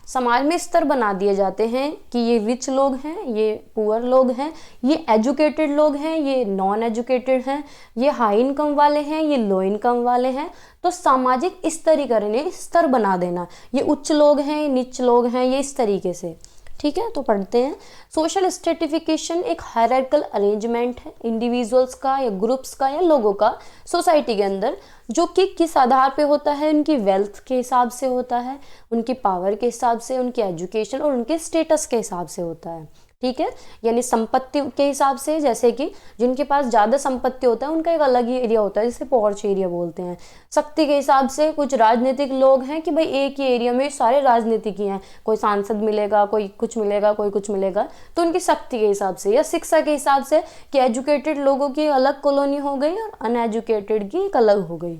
समाज में स्तर बना दिए जाते हैं कि ये रिच लोग हैं, ये पुअर लोग हैं, ये एजुकेटेड लोग हैं, ये नॉन एजुकेटेड हैं, ये हाई इनकम वाले हैं, ये लो इनकम वाले हैं। तो सामाजिक स्तरीकरण है, स्तर बना देना, ये उच्च लोग हैं, ये नीच लोग हैं, ये इस तरीके से। ठीक है, तो पढ़ते हैं। सोशल स्ट्रेटिफिकेशन एक हायरार्किकल अरेंजमेंट है इंडिविजुअल्स का या ग्रुप्स का या लोगों का सोसाइटी के अंदर, जो कि किस आधार पे होता है? उनकी वेल्थ के हिसाब से होता है, उनकी पावर के हिसाब से, उनकी एजुकेशन और उनके स्टेटस के हिसाब से होता है। ठीक है, यानी संपत्ति के हिसाब से, जैसे कि जिनके पास ज़्यादा संपत्ति होता है उनका एक अलग ही एरिया होता है जिसे पॉर्च एरिया बोलते हैं। शक्ति के हिसाब से कुछ राजनीतिक लोग हैं कि भाई एक ही एरिया में सारे राजनीतिक ही हैं, कोई सांसद मिलेगा, कोई कुछ मिलेगा, कोई कुछ मिलेगा, तो उनकी शक्ति के हिसाब से। या शिक्षा के हिसाब से कि एजुकेटेड लोगों की अलग कॉलोनी हो गई और अनएजुकेटेड की एक अलग हो गई।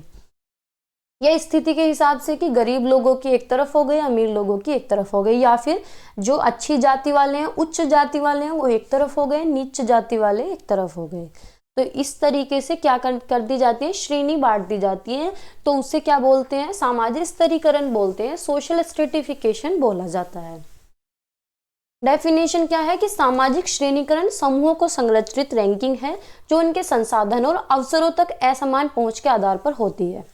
या स्थिति के हिसाब से कि गरीब लोगों की एक तरफ हो गई, अमीर लोगों की एक तरफ हो गई, या फिर जो अच्छी जाति वाले हैं, उच्च जाति वाले हैं, वो एक तरफ हो गए, नीच जाति वाले एक तरफ हो गए। तो इस तरीके से क्या कर दी जाती है? श्रेणी बांट दी जाती है। तो उसे क्या बोलते हैं? सामाजिक स्तरीकरण बोलते हैं, सोशल स्ट्रेटिफिकेशन बोला जाता है। डेफिनेशन क्या है? कि सामाजिक श्रेणीकरण समूहों को संरचित रैंकिंग है जो उनके संसाधन और अवसरों तक असमान पहुंच के आधार पर होती है।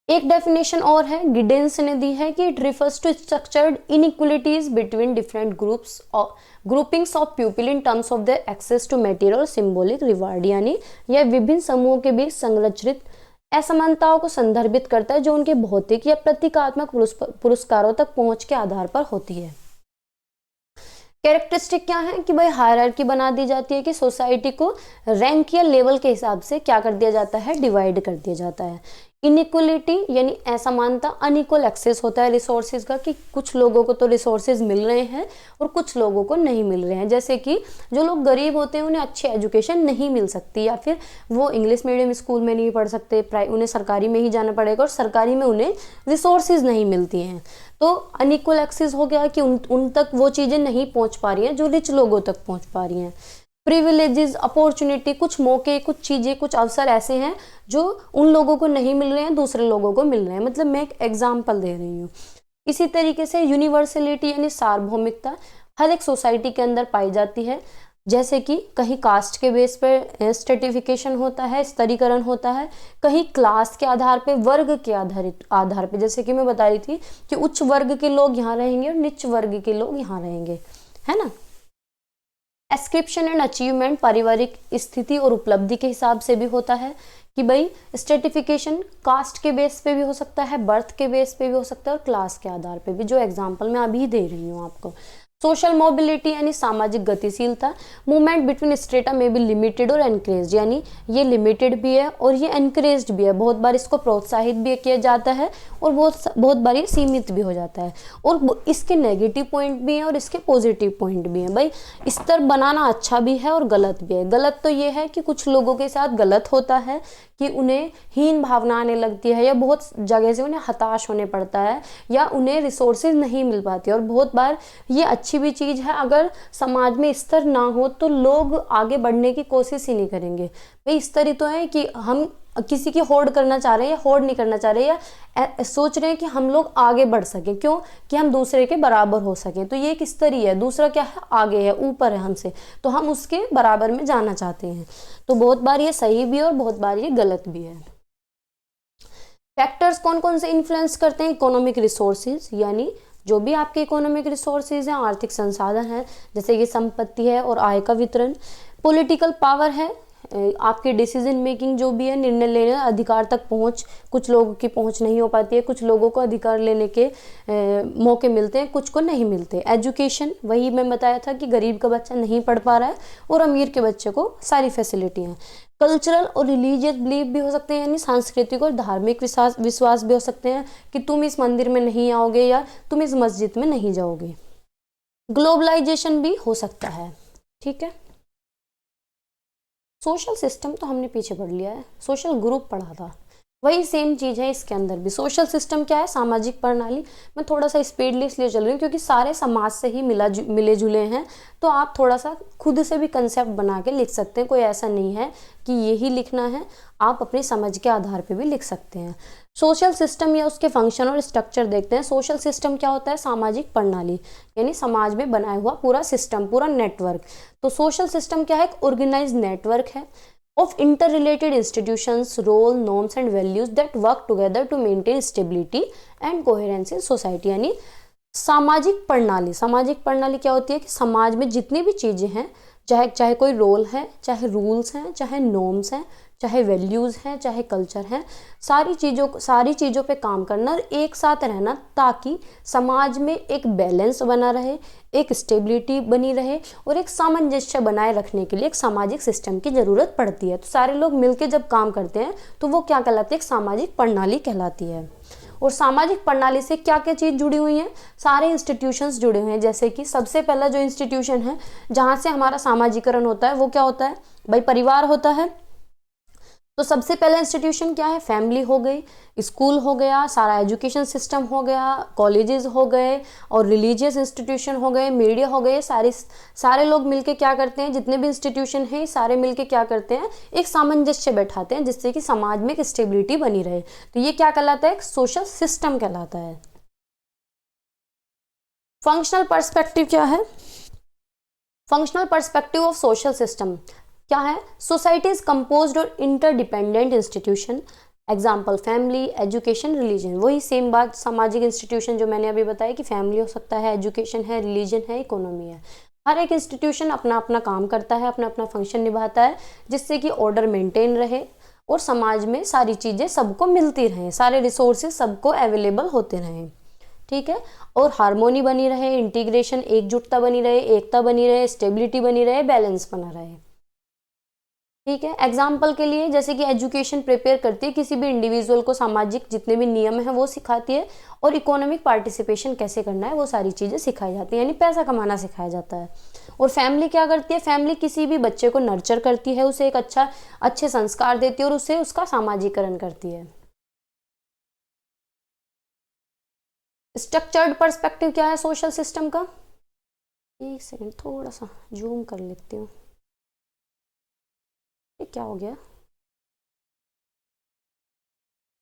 एक डेफिनेशन और है, गिडेंस ने दी है, कि it refers to structured inequalities between different groups और groupings of people in terms of their access to material और सिंबॉलिक रिवार्ड, यानी यह विभिन्न समूहों के बीच संरचित असमानताओं को संदर्भित करता है जो उनके भौतिक या प्रतीकात्मक पुरस्कारों तक पहुंच के आधार पर होती है। कैरेक्टरिस्टिक क्या है? कि भाई हायरार्की बना दी जाती है, कि सोसाइटी को रैंक या लेवल के हिसाब से क्या कर दिया जाता है? डिवाइड कर दिया जाता है। इनइक्वलिटी यानी असमानता, अनइक्वल एक्सेस होता है रिसोर्सेज का, कि कुछ लोगों को तो रिसोर्सेज मिल रहे हैं और कुछ लोगों को नहीं मिल रहे हैं। जैसे कि जो लोग गरीब होते हैं उन्हें अच्छी एजुकेशन नहीं मिल सकती, या फिर वो इंग्लिश मीडियम स्कूल में नहीं पढ़ सकते, उन्हें सरकारी में ही जाना पड़ेगा और सरकारी में उन्हें रिसोर्सेज नहीं मिलती हैं। तो अनइक्वल एक्सेस हो गया कि उन तक वो चीज़ें नहीं पहुंच पा रही हैं जो रिच लोगों तक पहुंच पा रही हैं। प्रिविलेजेस, अपॉर्चुनिटी, कुछ मौके, कुछ चीज़ें, कुछ अवसर ऐसे हैं जो उन लोगों को नहीं मिल रहे हैं, दूसरे लोगों को मिल रहे हैं। मतलब मैं एक एग्जाम्पल दे रही हूँ। इसी तरीके से यूनिवर्सलिटी यानी सार्वभौमिकता हर एक सोसाइटी के अंदर पाई जाती है। जैसे कि कहीं कास्ट के बेस पर स्ट्रेटिफिकेशन होता है, स्तरीकरण होता है, कहीं क्लास के आधार पे, वर्ग के आधार पे, जैसे कि मैं बता रही थी कि उच्च वर्ग के लोग यहाँ रहेंगे और निच्च वर्ग के लोग यहाँ रहेंगे, है ना। एस्क्रिप्शन एंड अचीवमेंट पारिवारिक स्थिति और उपलब्धि के हिसाब से भी होता है, कि भाई स्ट्रेटिफिकेशन कास्ट के बेस पे भी हो सकता है, बर्थ के बेस पे भी हो सकता है और क्लास के आधार पे भी, जो एग्जांपल मैं अभी दे रही हूँ आपको। सोशल मोबिलिटी यानी सामाजिक गतिशीलता, मूवमेंट बिटवीन स्ट्रेटा में भी लिमिटेड और एनकरेज, यानी ये लिमिटेड भी है और ये एनकरेज्ड भी है। बहुत बार इसको प्रोत्साहित भी किया जाता है और बहुत बार ये सीमित भी हो जाता है, और इसके नेगेटिव पॉइंट भी हैं और इसके पॉजिटिव पॉइंट भी हैं। भाई स्तर बनाना अच्छा भी है और गलत भी है। गलत तो ये है कि कुछ लोगों के साथ गलत होता है कि उन्हें हीन भावना आने लगती है, या बहुत जगह से उन्हें हताश होने पड़ता है, या उन्हें रिसोर्सेज नहीं मिल पाती। और बहुत बार ये अच्छी भी चीज़ है, अगर समाज में स्तर ना हो तो लोग आगे बढ़ने की कोशिश ही नहीं करेंगे। भाई स्तर ही तो है कि हम किसी की होड़ करना चाह रहे हैं या होड़ नहीं करना चाह रहे, या सोच रहे हैं कि हम लोग आगे बढ़ सकें, क्यों? कि हम दूसरे के बराबर हो सकें। तो ये एक स्तर ही है, दूसरा क्या है? आगे है, ऊपर है हमसे, तो हम उसके बराबर में जाना चाहते हैं। तो बहुत बार ये सही भी है और बहुत बार ये गलत भी है। फैक्टर्स कौन कौन से इन्फ्लुएंस करते हैं? इकोनॉमिक रिसोर्सेज, यानी जो भी आपके इकोनॉमिक रिसोर्सेज हैं, आर्थिक संसाधन हैं, जैसे कि संपत्ति है और आय का वितरण। पॉलिटिकल पावर है, आपकी डिसीजन मेकिंग जो भी है, निर्णय लेने अधिकार तक पहुंच, कुछ लोगों की पहुंच नहीं हो पाती है, कुछ लोगों को अधिकार लेने के मौके मिलते हैं, कुछ को नहीं मिलते। एजुकेशन, वही मैं बताया था कि गरीब का बच्चा नहीं पढ़ पा रहा है और अमीर के बच्चे को सारी फैसिलिटी हैं। कल्चरल और रिलीजियस बिलीफ भी हो सकते हैं, यानी सांस्कृतिक और धार्मिक विश्वास भी हो सकते हैं कि तुम इस मंदिर में नहीं आओगे या तुम इस मस्जिद में नहीं जाओगे। ग्लोबलाइजेशन भी हो सकता है। ठीक है, सोशल सिस्टम तो हमने पीछे पढ़ लिया है, सोशल ग्रुप पढ़ा था, वही सेम चीज है इसके अंदर भी। सोशल सिस्टम क्या है? सामाजिक प्रणाली। मैं थोड़ा सा स्पीडली इसलिए चल रही हूँ क्योंकि सारे समाज से ही मिले जुले हैं, तो आप थोड़ा सा खुद से भी कंसेप्ट बना के लिख सकते हैं। कोई ऐसा नहीं है कि यही लिखना है, आप अपनी समझ के आधार पे भी लिख सकते हैं। सोशल सिस्टम या उसके फंक्शन और स्ट्रक्चर देखते हैं। सोशल सिस्टम क्या होता है? सामाजिक प्रणाली, यानी समाज में बनाया हुआ पूरा सिस्टम, पूरा नेटवर्क। तो सोशल सिस्टम क्या है? एक ऑर्गेनाइज्ड नेटवर्क है of interrelated institutions, role, norms and values that work together to maintain stability and coherence in society। यानी सामाजिक प्रणाली। सामाजिक प्रणाली क्या होती है कि समाज में जितनी भी चीजें हैं, चाहे कोई रोल है, चाहे रूल्स हैं, चाहे नॉर्म्स हैं, चाहे वैल्यूज हैं, चाहे कल्चर हैं, सारी चीजों पे काम करना और एक साथ रहना, ताकि समाज में एक बैलेंस बना रहे, एक स्टेबिलिटी बनी रहे और एक सामंजस्य बनाए रखने के लिए एक सामाजिक सिस्टम की जरूरत पड़ती है। तो सारे लोग मिलकर जब काम करते हैं तो वो क्या कहलाती है? एक सामाजिक प्रणाली कहलाती है। और सामाजिक प्रणाली से क्या क्या चीज जुड़ी हुई है? सारे इंस्टीट्यूशंस जुड़े हुए हैं। जैसे कि सबसे पहला जो इंस्टीट्यूशन है जहां से हमारा सामाजिकरण होता है वो क्या होता है भाई? परिवार होता है। तो सबसे पहला इंस्टीट्यूशन क्या है? फैमिली हो गई, स्कूल हो गया, सारा एजुकेशन सिस्टम हो गया, कॉलेजेस हो गए और रिलीजियस इंस्टीट्यूशन हो गए, मीडिया हो गए। सारे लोग मिलके क्या करते हैं? जितने भी इंस्टीट्यूशन हैं सारे मिलके क्या करते हैं? एक सामंजस्य बैठाते हैं जिससे कि समाज में एक स्टेबिलिटी बनी रहे। तो ये क्या कहलाता है? एक सोशल सिस्टम कहलाता है। फंक्शनल पर्सपेक्टिव क्या है? Functional perspective of social system क्या है? सोसाइटी इज कंपोज्ड और interdependent institution. Example family, education, religion. वही सेम बात, सामाजिक इंस्टीट्यूशन जो मैंने अभी बताया कि फैमिली हो सकता है, एजुकेशन है, रिलीजन है, इकोनॉमी है। हर एक इंस्टीट्यूशन अपना अपना काम करता है, अपना अपना फंक्शन निभाता है जिससे कि ऑर्डर मेंटेन रहे और समाज में सारी चीज़ें सबको मिलती रहें, सारे रिसोर्सेज सबको अवेलेबल होते रहें। ठीक है, और हार्मोनी बनी रहे, इंटीग्रेशन, एकजुटता बनी रहे, एकता बनी रहे, स्टेबिलिटी बनी रहे, बैलेंस बना रहे। ठीक है, एग्जाम्पल के लिए जैसे कि एजुकेशन प्रिपेयर करती है किसी भी इंडिविजुअल को, सामाजिक जितने भी नियम है वो सिखाती है, और इकोनॉमिक पार्टिसिपेशन कैसे करना है वो सारी चीज़ें सिखाई जाती है, यानी पैसा कमाना सिखाया जाता है। और फैमिली क्या करती है? फैमिली किसी भी बच्चे को नर्चर करती है, उसे एक अच्छे संस्कार देती है और उसे उसका सामाजिकरण करती है। स्ट्रक्चर्ड पर्सपेक्टिव क्या है सोशल सिस्टम का? एक सेकंड, थोड़ा सा जूम कर लेती हूँ। ये क्या हो गया?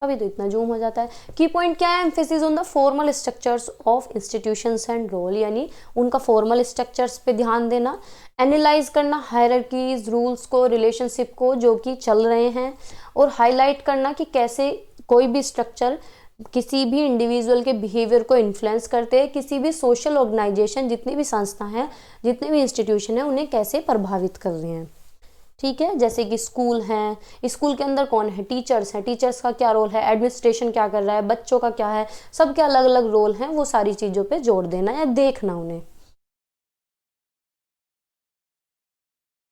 अभी तो इतना जूम हो जाता है। की पॉइंट क्या है? Emphasis on the formal structures of institutions and role, यानी उनका फॉर्मल स्ट्रक्चर्स पे ध्यान देना, एनालाइज करना हायरार्कीज, रूल्स को, रिलेशनशिप को जो कि चल रहे हैं, और हाईलाइट करना कि कैसे कोई भी स्ट्रक्चर किसी भी इंडिविजुअल के बिहेवियर को इन्फ्लुएंस करते हैं, किसी भी सोशल ऑर्गेनाइजेशन, जितनी भी संस्था हैं, जितने भी इंस्टीट्यूशन हैं, उन्हें कैसे प्रभावित कर रहे हैं। ठीक है, जैसे कि स्कूल हैं, स्कूल के अंदर कौन है? टीचर्स हैं, टीचर्स का क्या रोल है, एडमिनिस्ट्रेशन क्या कर रहा है, बच्चों का क्या है, सबके अलग अलग रोल हैं, वो सारी चीज़ों पे जोर देना या देखना उन्हें।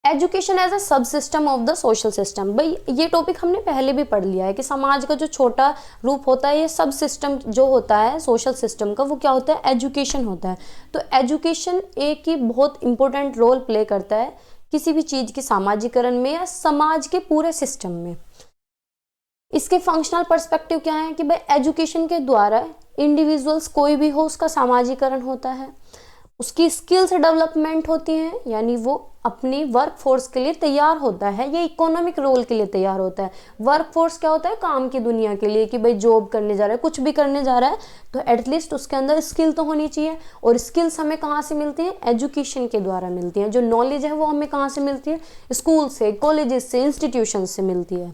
एजुकेशन एज अ सब system of the social system. भाई ये टॉपिक हमने पहले भी पढ़ लिया है कि समाज का जो छोटा रूप होता है, ये सब सिस्टम जो होता है सोशल सिस्टम का, वो क्या होता है? एजुकेशन होता है। तो एजुकेशन एक ही बहुत इंपॉर्टेंट रोल प्ले करता है किसी भी चीज़ के सामाजिकरण में या समाज के पूरे सिस्टम में। इसके फंक्शनल पर्सपेक्टिव क्या है कि भाई एजुकेशन के द्वारा इंडिविजुअल्स कोई भी हो उसका सामाजिकरण होता है, उसकी स्किल्स डेवलपमेंट होती हैं, यानी वो अपनी वर्क फोर्स के लिए तैयार होता है, ये इकोनॉमिक रोल के लिए तैयार होता है। वर्क फोर्स क्या होता है? काम की दुनिया के लिए, कि भाई जॉब करने जा रहा है, कुछ भी करने जा रहा है, तो एटलीस्ट उसके अंदर स्किल तो होनी चाहिए। और स्किल्स हमें कहाँ से मिलती हैं? एजुकेशन के द्वारा मिलती हैं। जो नॉलेज है वो हमें कहाँ से मिलती है? स्कूल से, कॉलेजेस से, इंस्टीट्यूशन से मिलती है।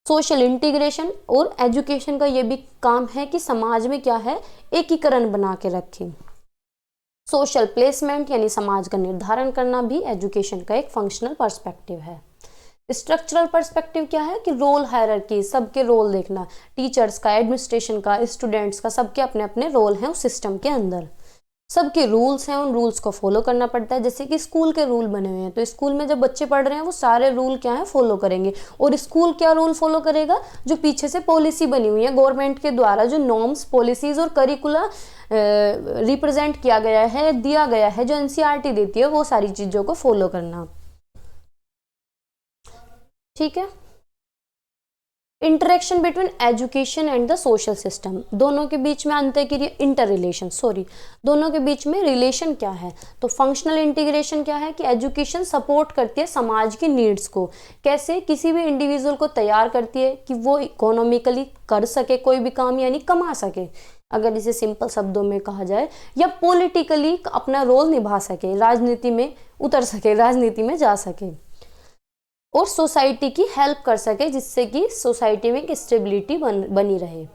सोशल इंटीग्रेशन और एजुकेशन का ये भी काम है कि समाज में क्या है? एकीकरण बना के रखें। सोशल प्लेसमेंट यानी समाज का निर्धारण करना भी एजुकेशन का एक फंक्शनल पर्सपेक्टिव है। स्ट्रक्चरल पर्सपेक्टिव क्या है कि रोल हायरार्की, सबके रोल देखना, टीचर्स का, एडमिनिस्ट्रेशन का, स्टूडेंट्स का, सबके अपने अपने रोल हैं उस सिस्टम के अंदर। सबके रूल्स हैं, उन रूल्स को फॉलो करना पड़ता है। जैसे कि स्कूल के रूल बने हुए हैं, तो स्कूल में जब बच्चे पढ़ रहे हैं वो सारे रूल क्या है फॉलो करेंगे। और स्कूल क्या रूल फॉलो करेगा, जो पीछे से पॉलिसी बनी हुई है गवर्नमेंट के द्वारा, जो नॉर्म्स, पॉलिसीज और करिकुला रिप्रेजेंट किया गया है, दिया गया है, जो एनसीईआरटी देती है, वो सारी चीजों को फॉलो करना। ठीक है। Interaction between education and the social system, दोनों के बीच में अंतःक्रिया, इंटर रिलेशन, सॉरी, दोनों के बीच में रिलेशन क्या है। तो फंक्शनल इंटीग्रेशन क्या है कि एजुकेशन सपोर्ट करती है समाज की नीड्स को। कैसे, किसी भी इंडिविजुअल को तैयार करती है कि वो इकोनॉमिकली कर सके कोई भी काम, यानी कमा सके, अगर इसे सिंपल शब्दों में कहा जाए, या पॉलिटिकली अपना रोल निभा सके, राजनीति में उतर सके, राजनीति में जा सके, और सोसाइटी की हेल्प कर सके, जिससे कि सोसाइटी में एक स्टेबिलिटी बनी रहे।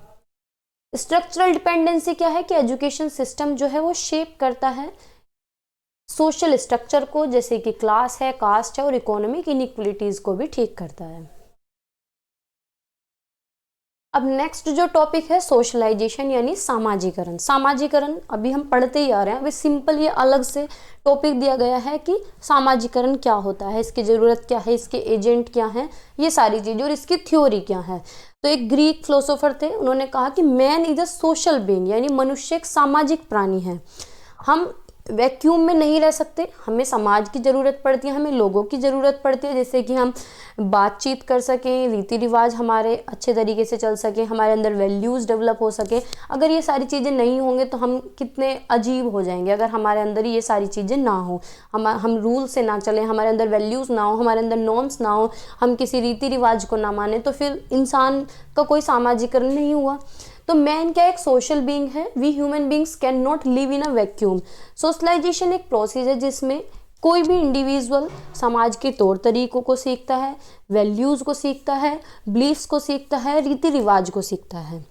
स्ट्रक्चरल डिपेंडेंसी क्या है कि एजुकेशन सिस्टम जो है वो शेप करता है सोशल स्ट्रक्चर को, जैसे कि क्लास है, कास्ट है, और इकोनॉमिक इनइक्वलिटीज को भी ठीक करता है। अब नेक्स्ट जो टॉपिक है सोशलाइजेशन यानी सामाजिकरण। सामाजिकरण अभी हम पढ़ते ही आ रहे हैं, अभी सिंपल ये अलग से टॉपिक दिया गया है कि सामाजिकरण क्या होता है, इसकी ज़रूरत क्या है, इसके एजेंट क्या हैं, ये सारी चीज़ें, और इसकी थ्योरी क्या है। तो एक ग्रीक फिलोसोफर थे, उन्होंने कहा कि man is a social being, यानी मनुष्य एक सामाजिक प्राणी है। हम वैक्यूम में नहीं रह सकते, हमें समाज की ज़रूरत पड़ती है, हमें लोगों की ज़रूरत पड़ती है, जैसे कि हम बातचीत कर सकें, रीति रिवाज हमारे अच्छे तरीके से चल सकें, हमारे अंदर वैल्यूज़ डेवलप हो सके। अगर ये सारी चीज़ें नहीं होंगे तो हम कितने अजीब हो जाएंगे, अगर हमारे अंदर ये सारी चीज़ें ना हो, हम रूल से ना चलें, हमारे अंदर वैल्यूज़ ना हो, हमारे अंदर नॉर्म्स ना हो, हम किसी रीति रिवाज को ना माने, तो फिर इंसान का कोई सामाजिकरण नहीं हुआ। तो मैन क्या एक सोशल बीइंग है, we human beings can not live in a vacuum. Socialisation एक प्रोसेस है जिसमें कोई भी इंडिविजुअल समाज के तौर तरीकों को सीखता है, वैल्यूज़ को सीखता है, बिलीफ्स को सीखता है, रीति रिवाज को सीखता है।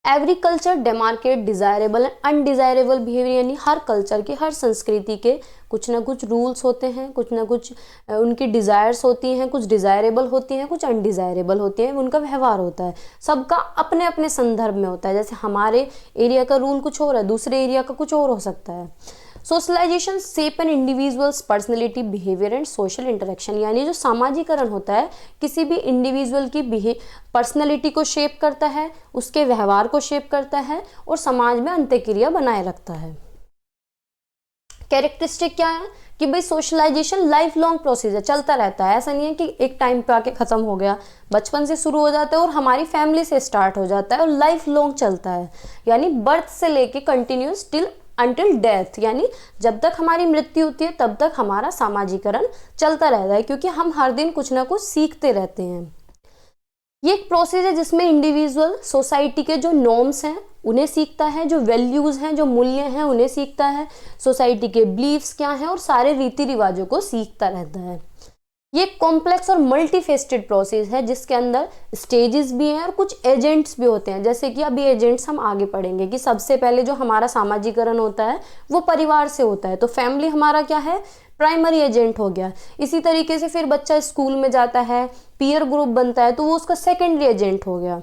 Every culture demarcate desirable and undesirable behaviour, यानी हर कल्चर के, हर संस्कृति के कुछ ना कुछ रूल्स होते हैं, कुछ ना कुछ उनकी डिज़ायर्स होती हैं, कुछ डिज़ायरेबल होती हैं, कुछ अनडिज़ायरेबल होती हैं, उनका व्यवहार होता है, सबका अपने अपने संदर्भ में होता है। जैसे हमारे एरिया का रूल कुछ और है, दूसरे एरिया का कुछ और हो सकता है। Socialisation shape an individual's personality, behaviour and social interaction, यानी जो सामाजिकरण होता है किसी भी इंडिविजुअल की पर्सनैलिटी को शेप करता है, उसके व्यवहार को शेप करता है, और समाज में अंतःक्रिया बनाए रखता है। कैरेक्टरिस्टिक क्या है कि भाई सोशलाइजेशन लाइफ लॉन्ग प्रोसेस है, चलता रहता है। ऐसा नहीं है कि एक टाइम पे आके ख़त्म हो गया, बचपन से शुरू हो जाता है और हमारी फैमिली से स्टार्ट हो जाता है और लाइफ लॉन्ग चलता है, यानी बर्थ से लेके कंटिन्यूस टिल अंटिल डेथ, यानी जब तक हमारी मृत्यु होती है तब तक हमारा सामाजिकरण चलता रहता है, क्योंकि हम हर दिन कुछ ना कुछ सीखते रहते हैं। ये एक प्रोसेस है जिसमें इंडिविजुअल सोसाइटी के जो नॉर्म्स हैं उन्हें सीखता है, जो वैल्यूज़ हैं, जो मूल्य हैं, उन्हें सीखता है, सोसाइटी के बिलीफ्स क्या हैं, और सारे रीति रिवाजों को सीखता रहता है। ये कॉम्प्लेक्स और मल्टीफेस्टेड प्रोसेस है जिसके अंदर स्टेजेस भी हैं और कुछ एजेंट्स भी होते हैं। जैसे कि अभी एजेंट्स हम आगे पढ़ेंगे कि सबसे पहले जो हमारा सामाजिकरण होता है वो परिवार से होता है, तो फैमिली हमारा क्या है, प्राइमरी एजेंट हो गया। इसी तरीके से फिर बच्चा स्कूल में जाता है, पीयर ग्रुप बनता है, तो वो उसका सेकेंडरी एजेंट हो गया।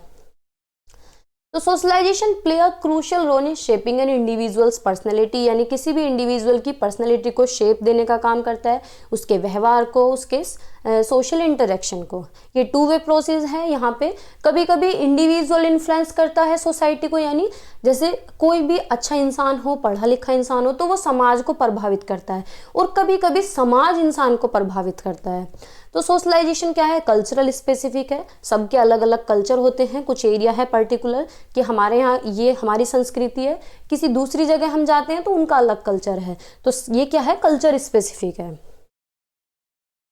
तो socialisation play a crucial role in shaping an individual's personality, यानी किसी भी इंडिविजुअल की पर्सनैलिटी को शेप देने का काम करता है, उसके व्यवहार को, उसके सोशल इंटरेक्शन को। ये टू वे प्रोसेस है। यहाँ पे कभी कभी इंडिविजुअल इन्फ्लुएंस करता है सोसाइटी को, यानी जैसे कोई भी अच्छा इंसान हो, पढ़ा लिखा इंसान हो, तो वो समाज को प्रभावित करता है, और कभी कभी समाज इंसान को प्रभावित करता है। तो सोशलाइजेशन क्या है, कल्चरल स्पेसिफिक है, सबके अलग अलग कल्चर होते हैं। कुछ एरिया है पर्टिकुलर कि हमारे यहाँ ये हमारी संस्कृति है, किसी दूसरी जगह हम जाते हैं तो उनका अलग कल्चर है, तो ये क्या है, कल्चर स्पेसिफिक है।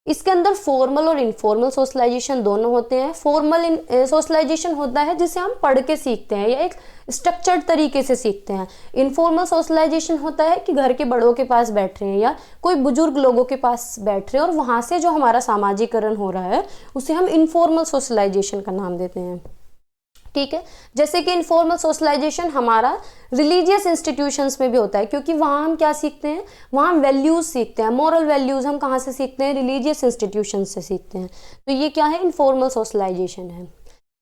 इसके अंदर फॉर्मल और इनफॉर्मल सोशलाइजेशन दोनों होते हैं। फॉर्मल सोशलाइजेशन होता है जिसे हम पढ़ के सीखते हैं या एक स्ट्रक्चर्ड तरीके से सीखते हैं। इनफॉर्मल सोशलाइजेशन होता है कि घर के बड़ों के पास बैठ रहे हैं या कोई बुजुर्ग लोगों के पास बैठ रहे हैं और वहाँ से जो हमारा सामाजिकरण हो रहा है उसे हम इनफॉर्मल सोशलाइजेशन का नाम देते हैं। ठीक है, जैसे कि इनफॉर्मल सोशलाइजेशन हमारा रिलीजियस इंस्टीट्यूशंस में भी होता है, क्योंकि वहाँ हम क्या सीखते हैं, वहाँ हम वैल्यूज़ सीखते हैं, मॉरल वैल्यूज़ हम कहाँ से सीखते हैं, रिलीजियस इंस्टीट्यूशन से सीखते हैं। तो ये क्या है, इनफॉर्मल सोशलाइजेशन है।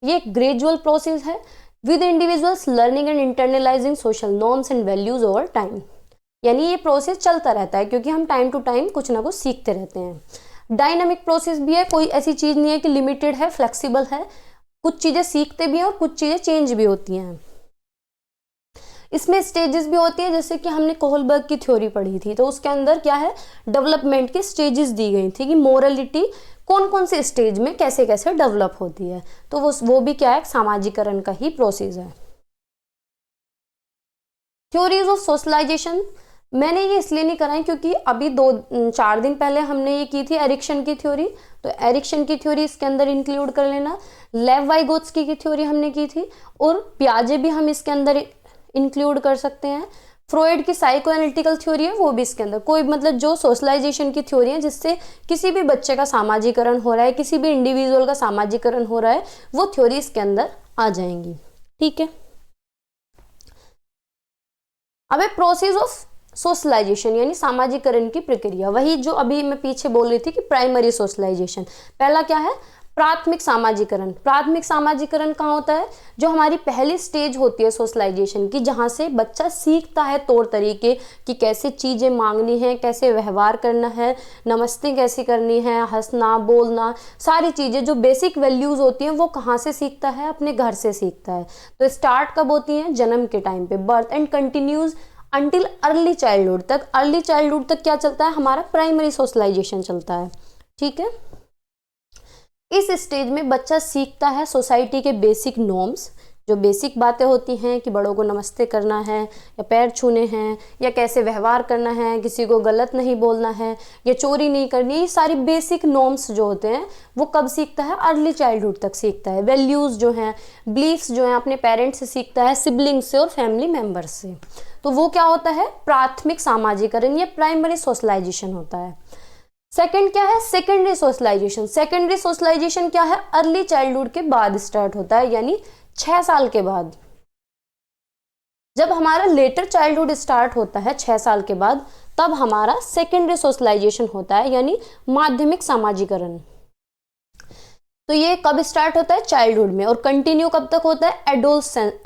ये एक ग्रेजुअल प्रोसेस है with individuals learning and internalising social norms and values over time. यानी ये प्रोसेस चलता रहता है क्योंकि हम टाइम टू टाइम कुछ ना कुछ सीखते रहते हैं। डायनामिक प्रोसेस भी है, कोई ऐसी चीज नहीं है कि लिमिटेड है, फ्लेक्सिबल है, कुछ चीजें सीखते भी हैं और कुछ चीजें चेंज भी होती हैं। इसमें स्टेजेस भी होती है, जैसे कि हमने कोहलबर्ग की थ्योरी पढ़ी थी, तो उसके अंदर क्या है, डेवलपमेंट की स्टेजेस दी गई थी कि मोरलिटी कौन कौन से स्टेज में कैसे कैसे डेवलप होती है। तो वो भी क्या है, सामाजिकरण का ही प्रोसेस है। थ्योरीज ऑफ सोशलाइजेशन मैंने ये इसलिए नहीं कराई क्योंकि अभी 2-4 दिन पहले हमने ये की थी एरिक्सन की थ्योरी, तो एरिक्सन की थ्योरी इसके अंदर इंक्लूड कर लेना। लेव वाइगोत्स्की की थ्योरी हमने की थी और पियाजे भी हम इसके अंदर इंक्लूड कर सकते हैं। फ्रॉइड की साइको एनालिटिकल थ्योरी है वो भी इसके अंदर, कोई मतलब जो सोशलाइजेशन की थ्योरी है जिससे किसी भी बच्चे का सामाजिकरण हो रहा है, किसी भी इंडिविजुअल का सामाजिकरण हो रहा है, वो थ्योरी इसके अंदर आ जाएंगी। ठीक है, अब है प्रोसेस ऑफ सोशलाइजेशन यानी सामाजिकरण की प्रक्रिया, वही जो अभी मैं पीछे बोल रही थी कि प्राइमरी सोशलाइजेशन। पहला क्या है, प्राथमिक सामाजिकरण। प्राथमिक सामाजिकरण कहाँ होता है, जो हमारी पहली स्टेज होती है सोशलाइजेशन की, जहाँ से बच्चा सीखता है तौर तरीके कि कैसे चीज़ें मांगनी है, कैसे व्यवहार करना है, नमस्ते कैसे करनी है, हंसना बोलना, सारी चीज़ें जो बेसिक वैल्यूज़ होती हैं वो कहाँ से सीखता है, अपने घर से सीखता है। तो स्टार्ट कब होती हैं, जन्म के टाइम पे, birth, and continues until early childhood तक। अर्ली चाइल्डहुड तक क्या चलता है, हमारा प्राइमरी सोशलाइजेशन चलता है। ठीक है, इस स्टेज में बच्चा सीखता है सोसाइटी के बेसिक नॉर्म्स, जो बेसिक बातें होती हैं कि बड़ों को नमस्ते करना है या पैर छूने हैं या कैसे व्यवहार करना है, किसी को गलत नहीं बोलना है या चोरी नहीं करनी है, ये सारी बेसिक नॉर्म्स जो होते हैं वो कब सीखता है, अर्ली चाइल्डहुड तक सीखता है। वैल्यूज़ जो हैं, बिलीफ्स जो हैं, अपने पेरेंट्स से सीखता है, सिबलिंग्स से और फैमिली मेम्बर्स से। तो वो क्या होता है, प्राथमिक सामाजिकरण, ये प्राइमरी सोशलाइजेशन होता है। सेकंड क्या है, सेकेंडरी सोशलाइजेशन। सेकेंडरी सोशलाइजेशन क्या है, अर्ली चाइल्डहुड के बाद स्टार्ट होता है, यानी 6 साल के बाद। जब हमारा लेटर चाइल्डहुड स्टार्ट होता है 6 साल के बाद, तब हमारा सेकेंडरी सोशलाइजेशन होता है, यानी माध्यमिक सामाजिकरण। तो ये कब स्टार्ट होता है, चाइल्डहुड में, और कंटिन्यू कब तक होता है,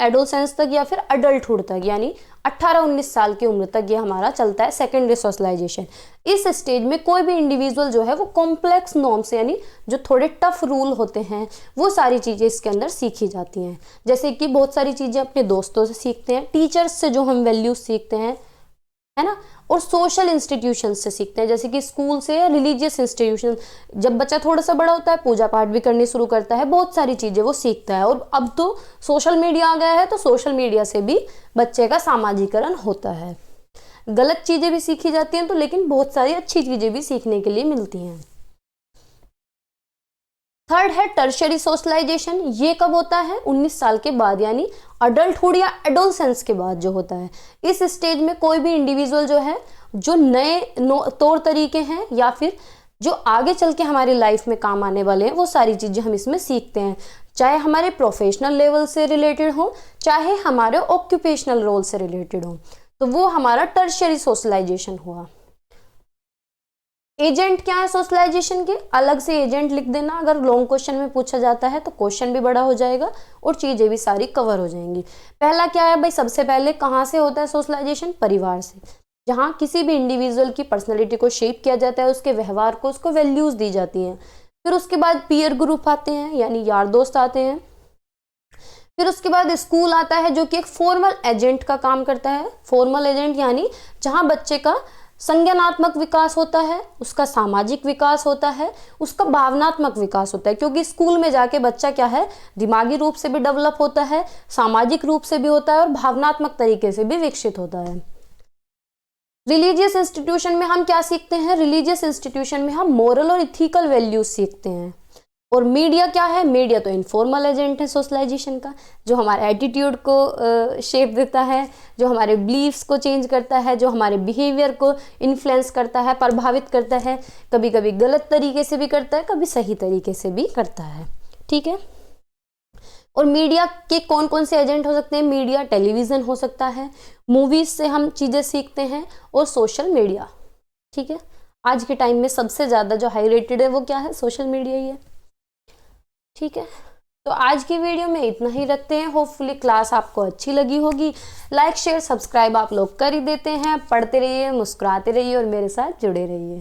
एडोलसेंस तक या फिर अडल्टहुड तक, यानी 18-19 साल की उम्र तक ये हमारा चलता है सेकेंडरी सोशलाइजेशन। इस स्टेज में कोई भी इंडिविजुअल जो है वो कॉम्प्लेक्स नॉर्म्स यानी जो थोड़े टफ रूल होते हैं वो सारी चीज़ें इसके अंदर सीखी जाती हैं। जैसे कि बहुत सारी चीज़ें अपने दोस्तों से सीखते हैं, टीचर्स से जो हम वैल्यूज सीखते हैं, है ना, और सोशल इंस्टीट्यूशन से सीखते हैं, जैसे कि स्कूल से या रिलीजियस इंस्टीट्यूशन। जब बच्चा थोड़ा सा बड़ा होता है पूजा पाठ भी करनी शुरू करता है, बहुत सारी चीज़ें वो सीखता है। और अब तो सोशल मीडिया आ गया है, तो सोशल मीडिया से भी बच्चे का सामाजिकरण होता है। गलत चीज़ें भी सीखी जाती हैं तो, लेकिन बहुत सारी अच्छी चीज़ें भी सीखने के लिए मिलती हैं। थर्ड है टर्शियरी सोशलाइजेशन। ये कब होता है, 19 साल के बाद, यानी अडल्टहुड या एडोलसेंस के बाद जो होता है। इस स्टेज में कोई भी इंडिविजुअल जो है, जो नए तौर तरीके हैं या फिर जो आगे चल के हमारी लाइफ में काम आने वाले हैं, वो सारी चीज़ें हम इसमें सीखते हैं, चाहे हमारे प्रोफेशनल लेवल से रिलेटेड हो, चाहे हमारे ऑक्यूपेशनल रोल से रिलेटेड हो। तो वो हमारा टर्शियरी सोशलाइजेशन हुआ। एजेंट क्या है सोशलाइजेशन के, अलग से एजेंट लिख देना, अगर लॉन्ग क्वेश्चन में पूछा जाता है तो क्वेश्चन भी बड़ा हो जाएगा और चीजें भी सारी कवर हो जाएंगी। पहला क्या है भाई, सबसे पहले कहाँ से होता है सोशलाइजेशन, परिवार से, जहाँ किसी भी इंडिविजुअल की पर्सनैलिटी को शेप किया जाता है, उसके व्यवहार को, उसको वैल्यूज दी जाती हैं। फिर उसके बाद पीयर ग्रुप आते हैं, यानी यार दोस्त आते हैं। फिर उसके बाद स्कूल आता है, जो कि एक फॉर्मल एजेंट का काम करता है। फॉर्मल एजेंट यानी जहाँ बच्चे का संज्ञानात्मक विकास होता है, उसका सामाजिक विकास होता है, उसका भावनात्मक विकास होता है, क्योंकि स्कूल में जाके बच्चा क्या है, दिमागी रूप से भी डेवलप होता है, सामाजिक रूप से भी होता है और भावनात्मक तरीके से भी विकसित होता है। रिलीजियस इंस्टीट्यूशन में हम क्या सीखते हैं, रिलीजियस इंस्टीट्यूशन में हम मोरल और इथिकल वैल्यूज सीखते हैं। और मीडिया क्या है, मीडिया तो इनफॉर्मल एजेंट है सोशलाइजेशन का, जो हमारे एटीट्यूड को शेप देता है, जो हमारे बिलीफ्स को चेंज करता है, जो हमारे बिहेवियर को इन्फ्लुएंस करता है, प्रभावित करता है, कभी कभी गलत तरीके से भी करता है, कभी सही तरीके से भी करता है। ठीक है, और मीडिया के कौन कौन से एजेंट हो सकते हैं, मीडिया टेलीविज़न हो सकता है, मूवीज़ से हम चीज़ें सीखते हैं, और सोशल मीडिया। ठीक है, आज के टाइम में सबसे ज़्यादा जो हाई रेटेड है वो क्या है, सोशल मीडिया ही है। ठीक है, तो आज की वीडियो में इतना ही रखते हैं। होपफुली क्लास आपको अच्छी लगी होगी। लाइक शेयर सब्सक्राइब आप लोग कर ही देते हैं। पढ़ते रहिए, मुस्कुराते रहिए और मेरे साथ जुड़े रहिए।